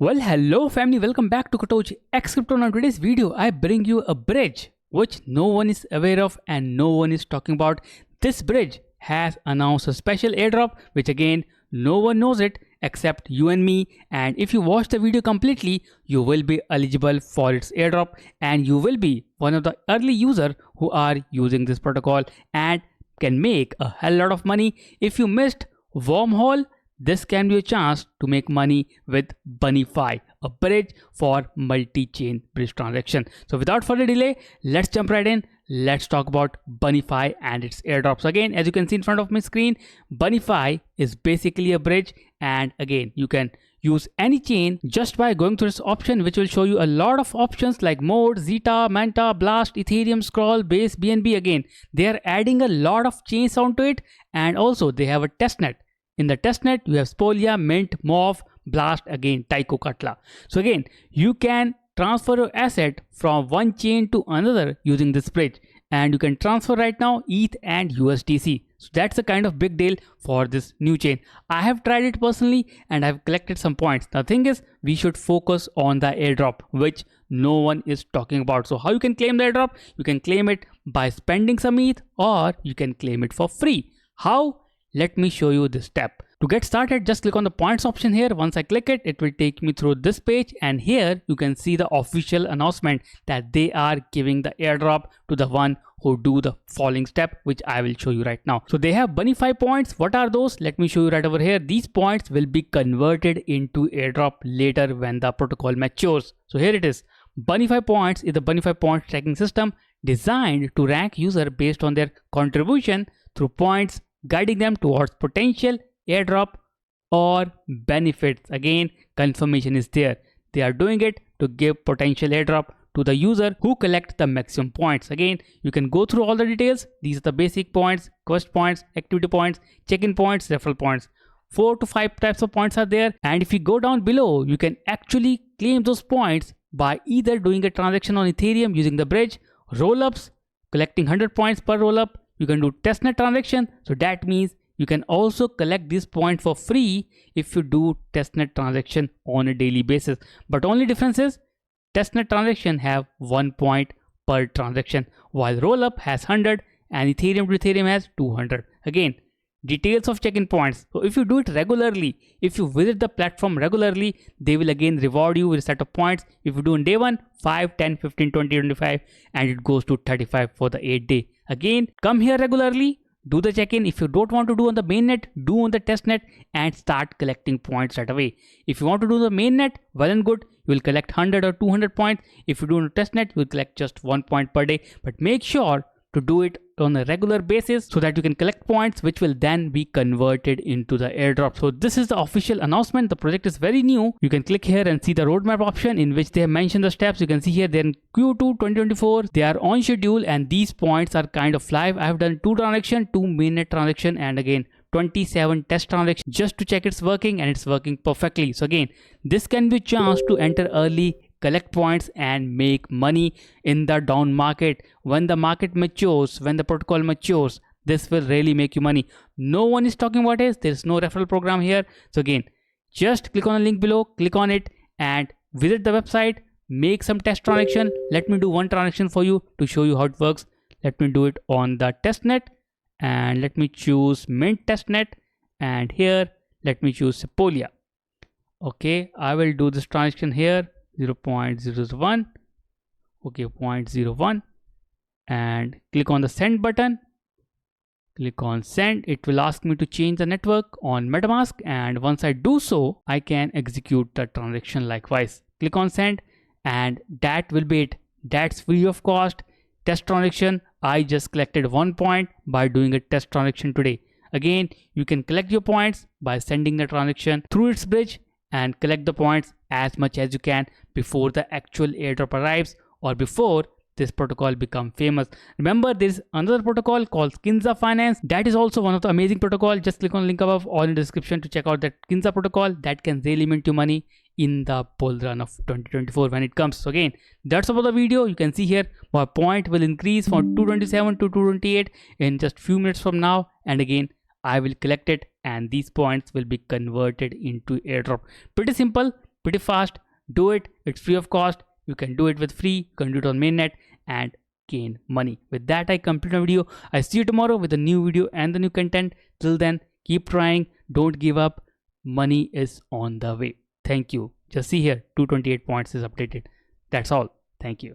Well, hello family, welcome back to Kotoch X Crypto. Now, today's video, I bring you a bridge which no one is aware of and no one is talking about. This bridge has announced a special airdrop, which again, no one knows it except you and me. And if you watch the video completely, you will be eligible for its airdrop and you will be one of the early users who are using this protocol and can make a hell lot of money. If you missed Wormhole, this can be a chance to make money with Bunnyfi, a bridge for multi-chain bridge transaction. So without further delay, let's jump right in. Let's talk about Bunnyfi and its airdrops. Again, as you can see in front of my screen, Bunnyfi is basically a bridge, and again, you can use any chain just by going to this option, which will show you a lot of options like Mode, Zeta, Manta, Blast, Ethereum, Scroll, Base, BNB. Again, they are adding a lot of chains onto it, and also they have a testnet. In the testnet, you have Spolia, Mint, Morph, Blast, again Tycho Katla. So again, you can transfer your asset from one chain to another using this bridge, and you can transfer right now ETH and USDC. So that's a kind of big deal for this new chain. I have tried it personally and I've collected some points. The thing is, we should focus on the airdrop, which no one is talking about. So how you can claim the airdrop? You can claim it by spending some ETH, or you can claim it for free. How? Let me show you this step. To get started, just click on the points option here. Once I click it, it will take me through this page, and here you can see the official announcement that they are giving the airdrop to the one who do the following step, which I will show you right now. So they have Bunnyfi points. What are those? Let me show you right over here. These points will be converted into airdrop later when the protocol matures. So here it is. Bunnyfi points is the Bunnyfi points tracking system designed to rank user based on their contribution through points, guiding them towards potential airdrop or benefits. Again, confirmation is there. They are doing it to give potential airdrop to the user who collect the maximum points. Again, you can go through all the details. These are the basic points, quest points, activity points, check-in points, referral points. 4 to 5 types of points are there, and if you go down below, you can actually claim those points by either doing a transaction on Ethereum using the bridge, roll-ups, collecting 100 points per roll-up. You can do testnet transaction, so that means you can also collect these points for free if you do testnet transaction on a daily basis. But only difference is testnet transaction have 1 point per transaction, while rollup has 100 and Ethereum to Ethereum has 200. Again, details of check-in points. So if you do it regularly, if you visit the platform regularly, they will again reward you with a set of points. If you do on day 1, 5, 10, 15, 20, 25, and it goes to 35 for the 8th day. Again, come here regularly, do the check-in. If you don't want to do on the mainnet, do on the testnet and start collecting points right away. If you want to do the mainnet, well and good, you will collect 100 or 200 points. If you do on the testnet, you will collect just 1 point per day. But make sure to do it on a regular basis so that you can collect points, which will then be converted into the airdrop. So this is the official announcement. The project is very new. You can click here and see the roadmap option in which they have mentioned the steps. You can see here they're in Q2 2024. They are on schedule and these points are kind of live. I have done 2 transactions, 2 mainnet transaction, and again 27 test transactions just to check it's working, and it's working perfectly. So again, this can be a chance to enter early, collect points and make money in the down market. When the market matures, when the protocol matures, this will really make you money. No one is talking about it. There's no referral program here. So again, just click on the link below, click on it and visit the website, make some test transaction. Let me do one transaction for you to show you how it works. Let me do it on the testnet and let me choose Mint testnet, and here let me choose Sepolia. Okay, I will do this transaction here. 0.001, okay, 0.01, and click on the send button. Click on send. It will ask me to change the network on MetaMask, and once I do so, I can execute the transaction likewise. Click on send, and that will be it. That's free of cost. Test transaction. I just collected 1 point by doing a test transaction today. Again, you can collect your points by sending the transaction through its bridge and collect the points as much as you can before the actual airdrop arrives or before this protocol become famous. Remember, there is another protocol called Kinza Finance. That is also one of the amazing protocol. Just click on the link above or in the description to check out that Kinza protocol that can really mint you money in the bull run of 2024 when it comes. So again, that's about the video. You can see here my point will increase from 227 to 228 in just few minutes from now, and again I will collect it and these points will be converted into airdrop. Pretty simple, pretty fast. Do it. It's free of cost. You can do it with free. You can do it on mainnet and gain money. With that, I complete my video. I see you tomorrow with a new video and the new content. Till then, keep trying. Don't give up. Money is on the way. Thank you. Just see here, 228 points is updated. That's all. Thank you.